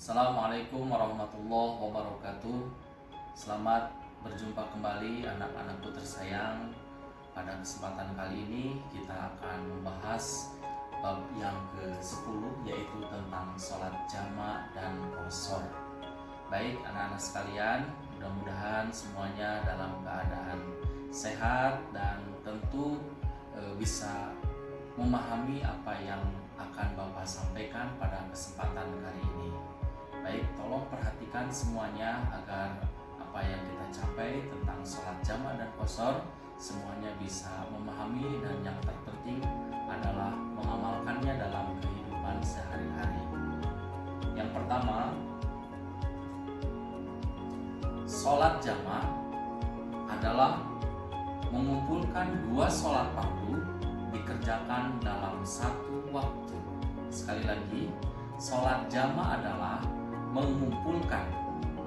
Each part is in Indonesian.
Assalamualaikum warahmatullahi wabarakatuh. Selamat berjumpa kembali anak-anakku tersayang. Pada kesempatan kali ini kita akan membahas bab yang ke-10, yaitu tentang sholat jamak dan qashar. Baik anak-anak sekalian, mudah-mudahan semuanya dalam keadaan sehat dan tentu bisa memahami apa yang akan Bapak sampaikan pada kesempatan kali ini. Baik, tolong perhatikan semuanya agar apa yang kita capai tentang sholat jamak dan qashar semuanya bisa memahami, dan yang terpenting adalah mengamalkannya dalam kehidupan sehari-hari. Yang pertama, sholat jamak adalah mengumpulkan dua sholat fardu dikerjakan dalam satu waktu. Sekali lagi, sholat jamak adalah mengumpulkan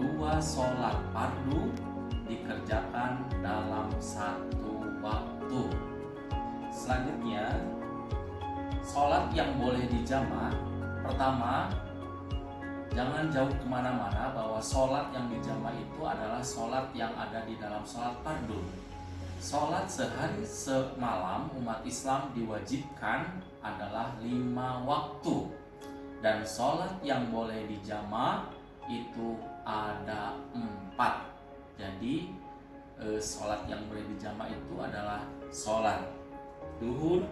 dua sholat fardu dikerjakan dalam satu waktu. Selanjutnya, sholat yang boleh dijamak, pertama, jangan jauh kemana-mana bahwa sholat yang dijamak itu adalah sholat yang ada di dalam sholat fardu. Sholat sehari semalam umat Islam diwajibkan adalah 5 waktu. Dan sholat yang boleh dijamak itu ada 4. Jadi sholat yang boleh dijamak itu adalah sholat duhur,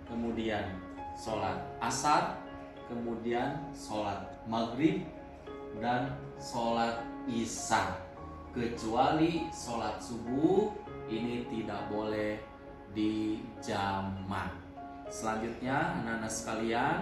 kemudian sholat asar, kemudian sholat maghrib, dan sholat isya. Kecuali sholat subuh, ini tidak boleh dijamak. Selanjutnya anak-anak sekalian,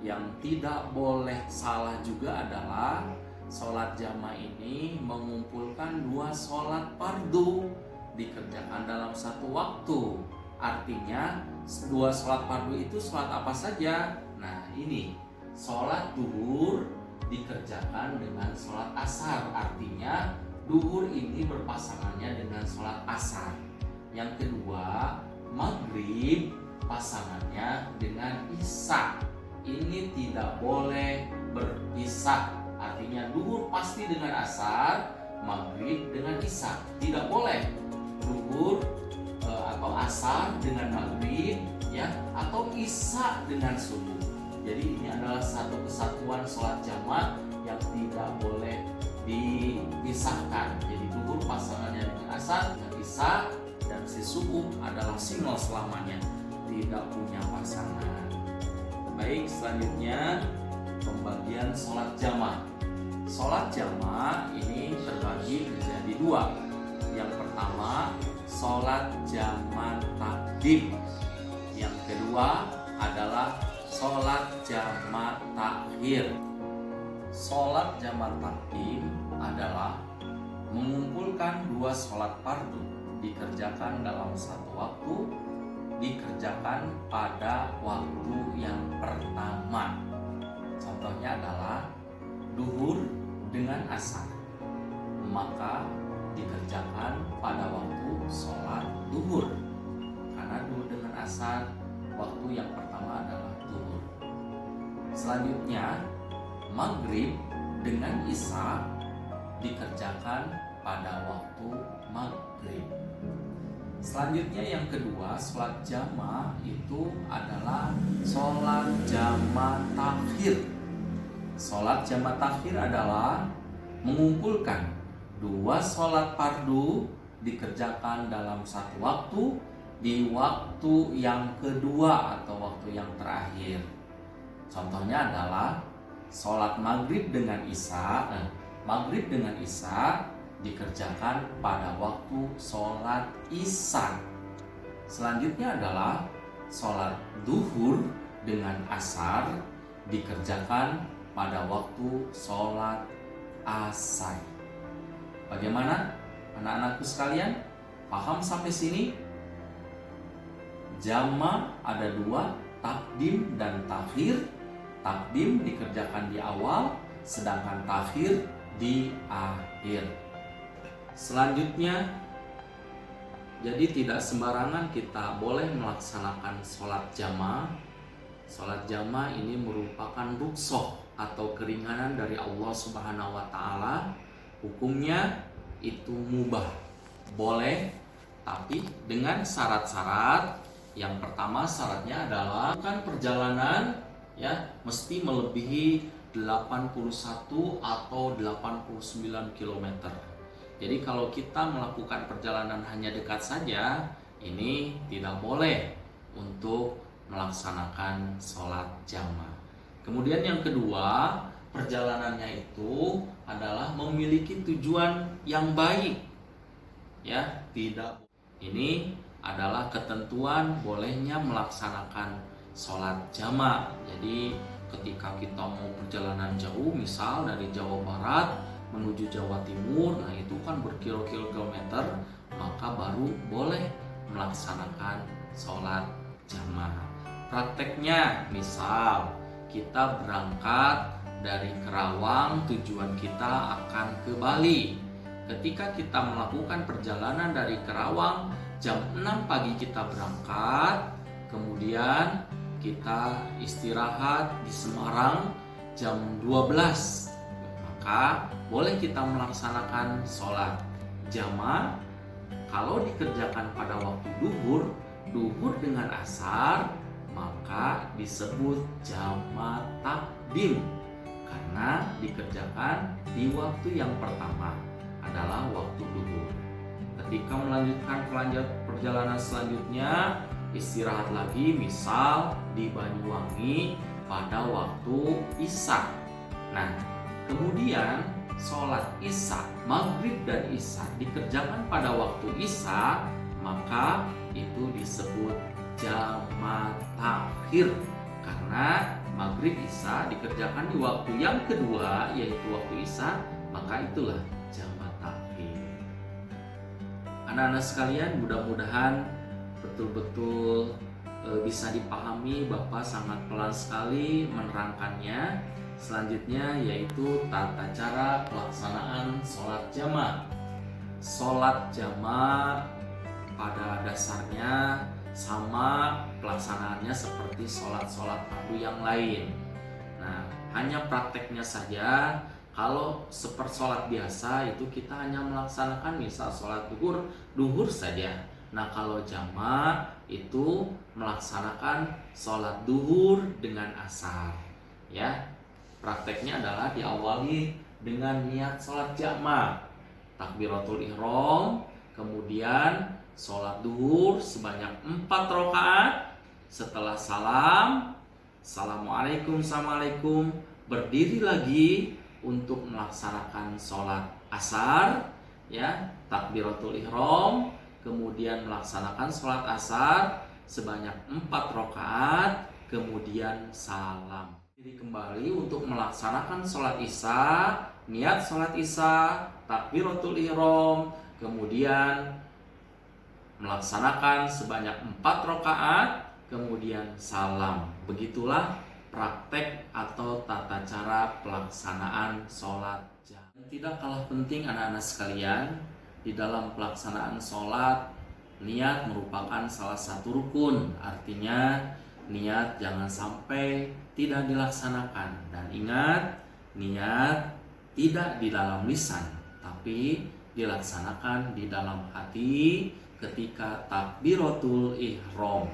yang tidak boleh salah juga adalah sholat jamak ini mengumpulkan dua sholat fardu dikerjakan dalam satu waktu. Artinya dua sholat fardu itu sholat apa saja? Nah ini, sholat duhur dikerjakan dengan sholat asar. Artinya duhur ini berpasangannya dengan sholat asar. Yang kedua, maghrib pasangannya dengan isya. Ini tidak boleh berpisah. Artinya duhur pasti dengan asar, maghrib dengan isya. Tidak boleh duhur atau asar dengan maghrib, ya, atau isya dengan subuh. Jadi ini adalah satu kesatuan sholat jamak yang tidak boleh dipisahkan. Jadi duhur pasangannya dengan asar, dengan isya, dan si subuh adalah single selamanya, tidak punya pasangan. Baik, selanjutnya pembagian sholat jamak. Sholat jamak ini terbagi menjadi dua. Yang pertama, sholat jamak takdim. Yang kedua adalah sholat jamak takhir. Sholat jamak takdim adalah mengumpulkan dua sholat fardu dikerjakan dalam satu waktu, dikerjakan pada waktu yang pertama. Contohnya adalah duhur dengan asar, maka dikerjakan pada waktu sholat duhur, karena duhur dengan asar waktu yang pertama adalah duhur. Selanjutnya, maghrib dengan isya dikerjakan pada waktu maghrib. Selanjutnya yang kedua, sholat jamak itu adalah sholat jamak takhir. Sholat jamak takhir adalah mengumpulkan dua sholat fardu dikerjakan dalam satu waktu di waktu yang kedua atau waktu yang terakhir. Contohnya adalah sholat maghrib dengan isya. Maghrib dengan isya dikerjakan pada waktu sholat isya. Selanjutnya adalah sholat duhur dengan asar dikerjakan pada waktu sholat asar. Bagaimana anak-anakku sekalian? Paham sampai sini? Jamak ada dua, takdim dan takhir. Takdim dikerjakan di awal, sedangkan takhir di akhir. Selanjutnya, jadi tidak sembarangan kita boleh melaksanakan sholat jamak. Sholat jamak ini merupakan rukhsah atau keringanan dari Allah Subhanahu wa taala, hukumnya itu mubah, boleh, tapi dengan syarat-syarat. Yang pertama syaratnya adalah bukan perjalanan ya mesti melebihi 81 atau 89 km. Jadi kalau kita melakukan perjalanan hanya dekat saja, ini tidak boleh untuk melaksanakan sholat jamaah. Kemudian yang kedua, perjalanannya itu adalah memiliki tujuan yang baik. Ya, tidak. Ini adalah ketentuan bolehnya melaksanakan sholat jamaah. Jadi ketika kita mau perjalanan jauh, misal dari Jawa Barat menuju Jawa Timur, nah itu kan berkilo-kilometer, maka baru boleh melaksanakan sholat jamaah. Prakteknya, misal kita berangkat dari Kerawang, tujuan kita akan ke Bali. Ketika kita melakukan perjalanan dari Kerawang, jam 6 pagi kita berangkat, kemudian kita istirahat di Semarang jam 12, maka boleh kita melaksanakan sholat jamaah. Kalau dikerjakan pada waktu duhur dengan asar, maka disebut jamaah takdim, karena dikerjakan di waktu yang pertama adalah waktu duhur. Ketika melanjutkan perjalanan selanjutnya, istirahat lagi, misal di Banyuwangi pada waktu isya. Nah, kemudian sholat isya, maghrib dan isya dikerjakan pada waktu isya, maka itu disebut jamaah takhir, karena maghrib isya dikerjakan di waktu yang kedua, yaitu waktu isya, maka itulah jamaah takhir. Anak-anak sekalian, mudah-mudahan betul-betul bisa dipahami. Bapak sangat pelan sekali menerangkannya. Selanjutnya yaitu tata cara pelaksanaan sholat jamaah. Sholat jamaah pada dasarnya sama pelaksanaannya seperti sholat-sholat fardu yang lain. Nah, hanya prakteknya saja. Kalau seperti sholat biasa itu kita hanya melaksanakan misal sholat duhur saja. Nah, kalau jamaah itu melaksanakan sholat duhur dengan asar. Ya, prakteknya adalah diawali dengan niat sholat jamaah, takbiratul ihram, kemudian sholat duhur sebanyak 4 rakaat. Setelah salam, assalamualaikum, assalamualaikum, berdiri lagi untuk melaksanakan sholat asar, ya, takbiratul ihram, kemudian melaksanakan sholat asar sebanyak 4 rakaat, kemudian salam. Jadi kembali untuk melaksanakan sholat isya, niat sholat isya, takbiratul ihram, kemudian melaksanakan sebanyak 4 rakaat, kemudian salam. Begitulah praktek atau tata cara pelaksanaan sholat jamaah. Tidak kalah penting anak-anak sekalian, di dalam pelaksanaan sholat, niat merupakan salah satu rukun. Artinya niat jangan sampai tidak dilaksanakan. Dan ingat, niat tidak di dalam lisan, tapi dilaksanakan di dalam hati ketika takbiratul ihram.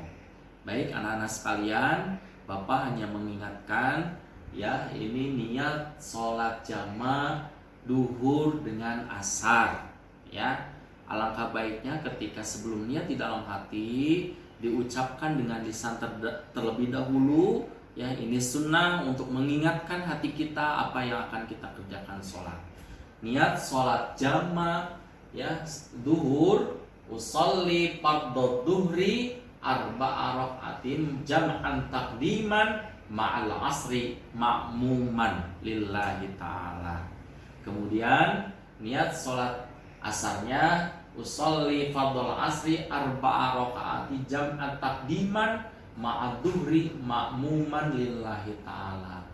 Baik anak-anak sekalian, Bapak hanya mengingatkan ya, ini niat sholat jamaah duhur dengan asar. Ya, alangkah baiknya ketika sebelum niat di dalam hati diucapkan dengan lisan terlebih dahulu. Ya, ini sunnah untuk mengingatkan hati kita apa yang akan kita kerjakan sholat. Niat sholat jamaah ya duhur, usolli fardhu duhri arba'a raka'atin jam'an takdiman ma'al asri ma'muman lillahi ta'ala. Kemudian niat sholat asarnya usolli fardhu asri arba'a raka'atin jam'an takdiman ma'ad duhri ma'muman lillahi ta'ala.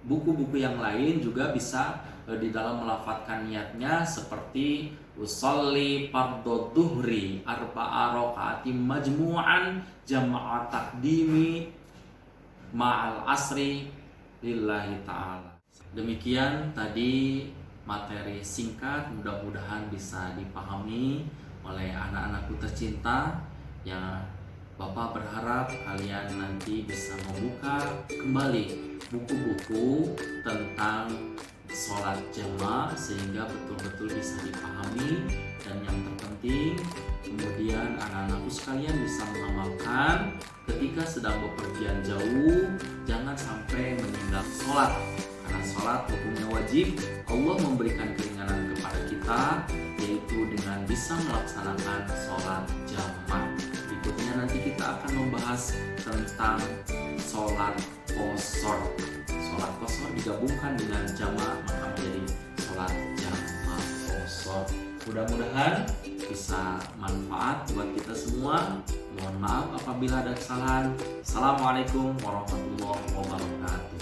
Buku-buku yang lain juga bisa di dalam melafadzkan niatnya seperti usolli fardhu duhri arba'a raka'atin majmu'an jam'a takdimi ma'al asri lillahi ta'ala. Demikian tadi materi singkat, mudah-mudahan bisa dipahami oleh anak-anakku tercinta. Ya, Bapak berharap kalian nanti bisa membuka kembali buku-buku tentang sholat jamaah sehingga betul-betul bisa dipahami, dan yang terpenting kemudian anak-anakku sekalian bisa mengamalkan ketika sedang bepergian jauh. Jangan sampai meninggal sholat, karena sholat hukumnya wajib. Allah memberikan keringanan kepada kita, yaitu dengan bisa melaksanakan sholat jamaah. Berikutnya nanti kita akan membahas tentang sholat qashar. Sholat qashar digabungkan dengan jamaah maka menjadi sholat jamaah qashar. Mudah-mudahan bisa manfaat buat kita semua. Mohon maaf apabila ada kesalahan. Assalamualaikum warahmatullahi wabarakatuh.